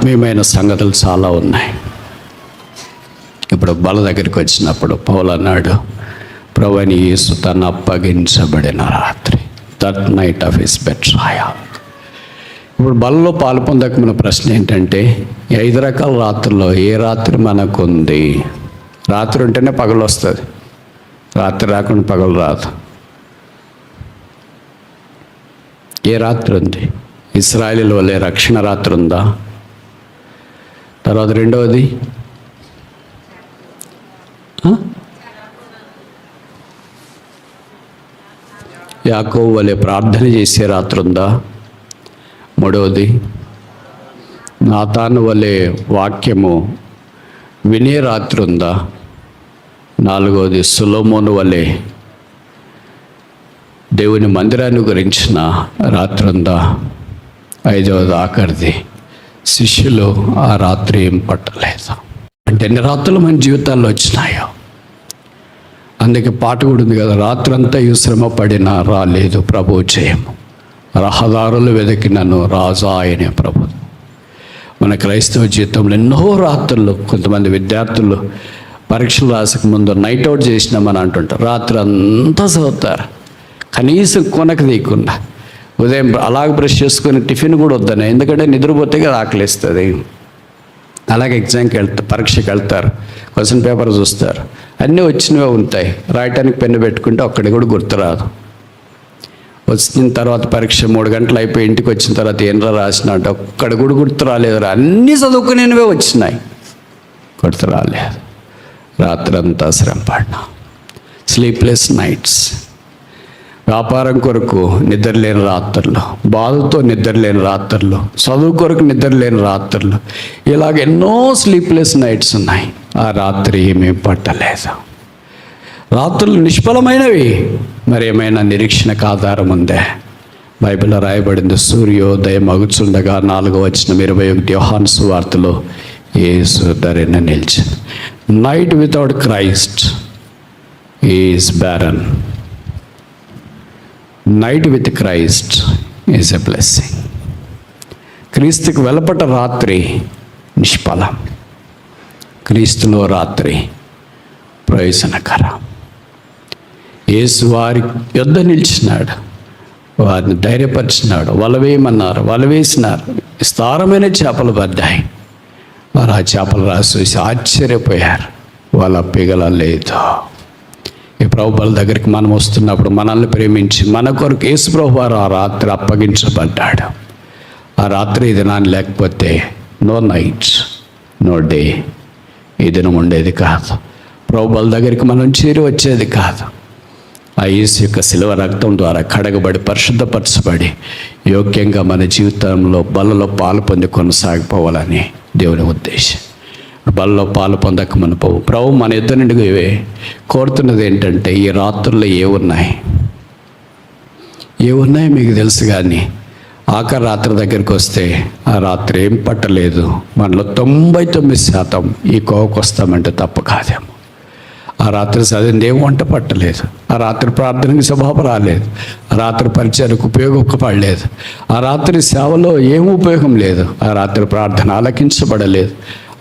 ఆత్మీయమైన సంగతులు చాలా ఉన్నాయి. ఇప్పుడు బల దగ్గరికి వచ్చినప్పుడు పౌలు అన్నాడు, ప్రభువైన యేసు తను అప్పగించబడిన రాత్రి, దట్ నైట్ ఆఫ్ హిస్ బెట్రాయల్. ఇప్పుడు బలలో పాలు పొందక మన ప్రశ్న ఏంటంటే, 5 రకాల రాత్రుల్లో ఏ రాత్రి మనకుంది? రాత్రి ఉంటేనే పగలు వస్తుంది, రాత్రి రాకుండా పగలు రాదు. ఏ రాత్రి ఉంది? ఇశ్రాయేలు వలె రక్షణ రాత్రి ఉందా? తర్వాత రెండవది యాకోబు వలె ప్రార్థన చేసే రాత్రి ఉందా? మూడవది నాతాను వలె వాక్యము వినే రాత్రి ఉందా? నాలుగవది సొలొమోను వలె దేవుని మందిరాన్ని గురించిన రాత్రి ఉందా? ఐదవది ఆఖరిది శిష్యులు ఆ రాత్రి ఏం పట్టలేదు. అంటే ఎన్ని రాత్రులు మన జీవితాల్లో వచ్చినాయో. అందుకే పాట కూడా ఉంది కదా, రాత్రంతా శ్రమ పడినా రాలేదు ప్రభు జయము, రహదారులు వెతికినను రాజా ఆయనే ప్రభు. మన క్రైస్తవ జీవితంలో ఎన్నో రాత్రులు, కొంతమంది విద్యార్థులు పరీక్షలు రాసక ముందు నైట్ అవుట్ చేసినామని అంటుంటారు. రాత్రి అంతా చదువుతారు, కనీసం కొనకు తీయకుండా. ఉదయం అలాగే బ్రష్ చేసుకొని టిఫిన్ కూడా వద్దనే, ఎందుకంటే నిద్రపోతే కదా ఆకలిస్తుంది. అలాగే ఎగ్జామ్కి వెళ్తారు, పరీక్షకి వెళ్తారు, క్వశ్చన్ పేపర్ చూస్తారు, అన్నీ వచ్చినవే ఉంటాయి. రాయటానికి పెన్ను పెట్టుకుంటే ఒక్కడి కూడా గుర్తురాదు. వచ్చిన తర్వాత పరీక్ష 3 గంటలు అయిపోయి ఇంటికి వచ్చిన తర్వాత ఏంట్రా రాసినట్టు ఒక్కడి కూడా గుర్తు రాలేదు. అన్నీ చదువుకునేవే వచ్చినాయి, గుర్తు రాలేదు. రాత్రంతా శ్రమ పడినా, స్లీప్లెస్ నైట్స్, వ్యాపారం కొరకు నిద్రలేని రాత్రులు, బాధతో నిద్రలేని రాత్రులు, చదువు కొరకు నిద్రలేని రాత్రులు, ఇలాగ ఎన్నో స్లీప్లెస్ నైట్స్ ఉన్నాయి. ఆ రాత్రి ఏమీ పట్టలేదు. రాత్రులు నిష్ఫలమైనవి. మరి ఏమైనా నిరీక్షణకు ఆధారం ఉందే? బైబిల్లో రాయబడింది, సూర్యోదయం అగుచుండగా 4వ వచనం 21 యోహాను సువార్తలో యేసు ధరిన నిలిచింది. Night without Christ is barren, night with Christ is a blessing. క్రీస్తుకు వెలపట రాత్రి నిష్ఫలం, క్రీస్తులో రాత్రి ప్రయోజనకరం. యేసు వారి యొద్ద నిలిచినాడు, వారిని ధైర్యపరిచినాడు. వలవేయమన్నారు, వలవేసినారు, విస్తారమైన చేపలు పడ్డాయి. వారు ఆ చేపలు రాసి ఆశ్చర్యపోయారు. వాళ్ళ పిగలలేదు. ఈ ప్రభువుల దగ్గరికి మనం వస్తున్నప్పుడు మనల్ని ప్రేమించి మన కొరకు యేసు ప్రభు వారు ఆ రాత్రి అప్పగించబడ్డాడు. ఆ రాత్రి ఈ దినాన్ని లేకపోతే నో నైట్ నో డే, ఈ దినం ఉండేది కాదు. ప్రభువుల దగ్గరికి మనం చేరి వచ్చేది కాదు. ఆ యేసు యొక్క శిలువ రక్తం ద్వారా కడగబడి పరిశుద్ధపరచబడి యోగ్యంగా మన జీవితంలో బలలో పాలు పొంది కొనసాగిపోవాలని దేవుని ఉద్దేశం. బలలో పాలు పొందక మన ప్రభు మన ఇద్దరి నుండి కోరుతున్నది ఏంటంటే, ఈ రాత్రుల్లో ఏమున్నాయి మీకు తెలుసు. కానీ ఆఖరి రాత్రి దగ్గరికి వస్తే ఆ రాత్రి ఏం పట్టలేదు. మనలో 99% ఈ కోవకు వస్తామంటే తప్పు కాదేమో. ఆ రాత్రి చదివింది ఏం వంట పట్టలేదు, ఆ రాత్రి ప్రార్థనకి స్వభావం రాలేదు, ఆ రాత్రి పరిచయానికి ఉపయోగపడలేదు, ఆ రాత్రి సేవలో ఏం ఉపయోగం లేదు, ఆ రాత్రి ప్రార్థన ఆలకించబడలేదు,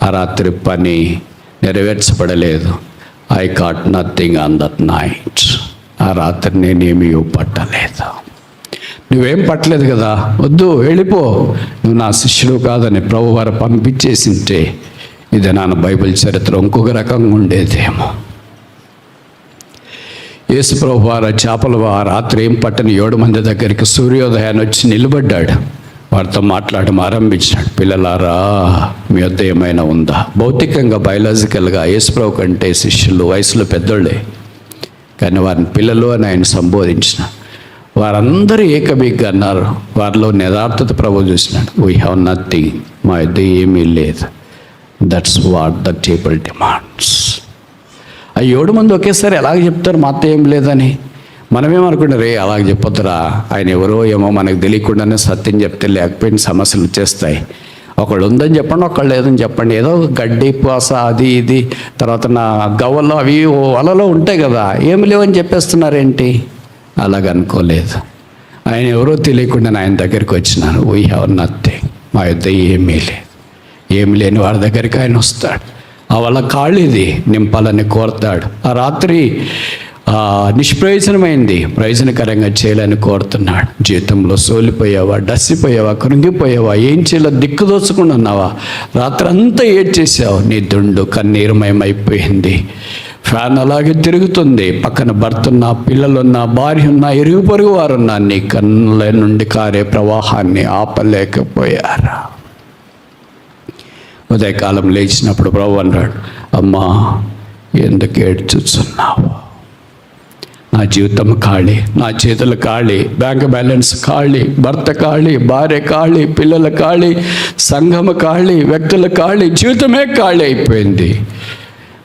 ఆ రాత్రి పని నెరవేర్చబడలేదు. I got nothing on that night. ఆ రాత్రి నేనేమీ పట్టలేదు. నువ్వేం పట్టలేదు కదా, వద్దు వెళ్ళిపో, నువ్వు నా శిష్యుడు కాదని ప్రభు వారు పంపించేసింటే ఇది నా బైబిల్ చరిత్ర ఇంకొక రకంగా ఉండేదేమో. యేసు ప్రభు వారు చేపలు ఆ రాత్రి ఏం పట్టని 7 మంది దగ్గరికి సూర్యోదయాన్ని వచ్చి నిలబడ్డాడు. వారితో మాట్లాడడం ఆరంభించాడు. పిల్లలారా, మీ వద్ద ఏమైనా ఉందా? భౌతికంగా బయలాజికల్గా యేసు ప్రభు కంటే శిష్యులు వయసులో పెద్దోళ్ళే, కానీ వారిని పిల్లలు అని ఆయన సంబోధించిన వారందరూ ఏకబిగ్గా అన్నారు. వారిలో యథార్థత ప్రభు చూసినాడు. వీ హ్యావ్ నథింగ్, మా వద్ద ఏమీ లేదు. That's what the table demands. ఆ 7 మంది ఒకేసారి ఎలాగ చెప్తారు మాతో ఏం లేదని? మనమేమనుకుంటే, రే అలాగ చెప్పొద్దురా, ఆయన ఎవరో ఏమో మనకు తెలియకుండానే సత్యం చెప్తే లేకపోయిన సమస్యలు వచ్చేస్తాయి. ఒకళ్ళు ఉందని చెప్పండి, ఒకళ్ళు లేదని చెప్పండి, ఏదో గడ్డి పోస అది ఇది తర్వాత నా గవ్వల్లో అవి వలలో ఉంటాయి కదా, ఏమి లేవని చెప్పేస్తున్నారేంటి? అలాగనుకోలేదు. ఆయన ఎవరో తెలియకుండా ఆయన దగ్గరికి వచ్చినాను. వీ హ్యావ్ నథింగ్, మా యొద్ద ఏమీ లేదు. ఏమి లేని వాడి దగ్గరికి ఆయన వస్తాడు. వాళ్ళ కాళ్ళిది నింపాలని కోరుతాడు. ఆ రాత్రి నిష్ప్రయోజనమైంది, ప్రయోజనకరంగా చేయాలని కోరుతున్నాడు. జీవితంలో సోలిపోయావా, డస్సిపోయావా, కృంగిపోయావా, ఏం చేయాలో దిక్కుదోచకుండా ఉన్నావా, రాత్రి అంతా ఏడ్చేసావు, నీ దుండు కన్నీరుమయమైపోయింది. ఫ్యాన్ అలాగే తిరుగుతుంది, పక్కన భర్త ఉన్నా, పిల్లలున్నా, భార్య ఉన్నా, ఇరుగు పొరుగు వారున్నా, నీ కన్నుల నుండి కారే ప్రవాహాన్ని ఆపలేకపోయారా? ఉదయకాలం లేచినప్పుడు ప్రభు అన్నాడు, అమ్మా ఎందుకు ఏడ్చుచున్నావు? నా జీవితం ఖాళీ, నా చేతులు ఖాళీ, బ్యాంక్ బ్యాలెన్స్ ఖాళీ, భర్త ఖాళీ, భార్య ఖాళీ, పిల్లల ఖాళీ, సంఘం ఖాళీ, వ్యక్తుల ఖాళీ, జీవితమే ఖాళీ అయిపోయింది.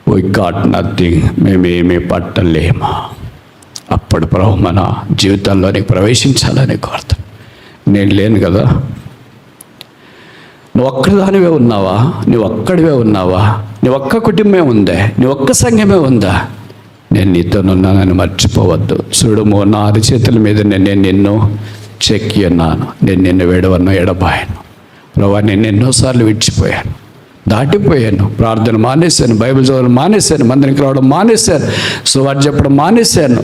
వీ గాట్ నథింగ్, మేమేమీ పట్టలేమా? అప్పుడు ప్రభు మన జీవితాల్లోనికి ప్రవేశించాలని కోరుతాను. నేను లేను కదా, నువ్వు ఒక్కదానివే ఉన్నావా? నువ్వు ఒక్కడివే ఉన్నావా? నీ ఒక్క కుటుంబమే ఉందే? నీ ఒక్క సంఘమే ఉందా? నేను నీతోనున్నానని మర్చిపోవద్దు. చూడుము, నా అరిచేతుల మీద నేను నిన్ను చెక్కి ఉన్నాను, నేను నిన్ను విడవను, ఎడబాయను. ప్రభా, నేను ఎన్నోసార్లు విడిచిపోయాను, దాటిపోయాను, ప్రార్థన మానేశాను, బైబిల్ చదవడం మానేశాను, మందిరికి రావడం మానేశాను, సువార్త చెప్పడం మానేశాను,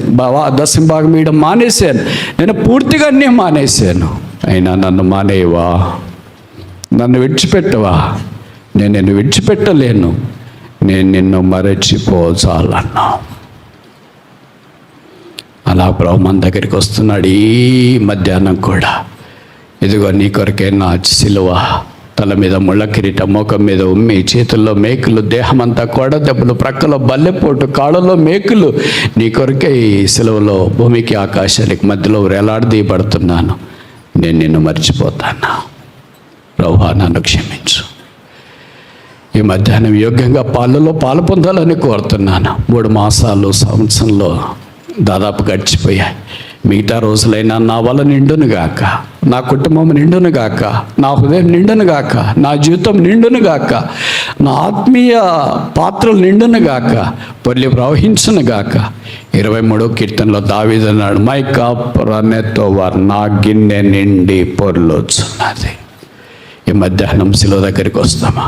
దశంభాగం ఇవ్వడం మానేశాను, నేను పూర్తిగా అన్నీ మానేశాను. అయినా నన్ను మానేయవా? నన్ను విడిచిపెట్టవా? నేను నిన్ను విడిచిపెట్టలేను, నేను నిన్ను మరచిపోచాలన్నా. అలా ప్రభు మన దగ్గరికి వస్తున్నాడు ఈ మధ్యాహ్నం కూడా. ఇదిగో నీ కొరకే నా సిలువ, తల మీద ముళ్ళ కిరీటం, మోకం మీద ఉమ్మి, చేతుల్లో మేకులు, దేహమంతా కొడ దెబ్బలు, ప్రక్కలో బల్లెపోటు, కాళ్ళలో మేకులు, నీ కొరకే ఈ సిలువలో భూమికి ఆకాశానికి మధ్యలో వేలాడదీయబడుతున్నాను. నేను నిన్ను మర్చిపోతాను. ప్రభువా, నన్ను క్షమించు. ఈ మధ్యాహ్నం యోగ్యంగా పాలలో పాలు పొందాలని కోరుతున్నాను. 3 మాసాలు సంవత్సరంలో దాదాపు గడిచిపోయాయి. మిగతా రోజులైనా నా వల్ల నిండును గాక, నా కుటుంబం నిండును గాక, నా హృదయం నిండును గాక, నా జీవితం నిండును గాక, నా ఆత్మీయ పాత్రలు నిండును గాక, పొర్లి ప్రవహించును గాక. 23వ కీర్తనలో దావీదు అన్నాడు, మై కప్ రన్నెత్ ఓవర్, నా గిన్నె నిండి పొర్లుచున్నది. ఈ మధ్యాహ్నం శిలువ దగ్గరికి వస్తామా?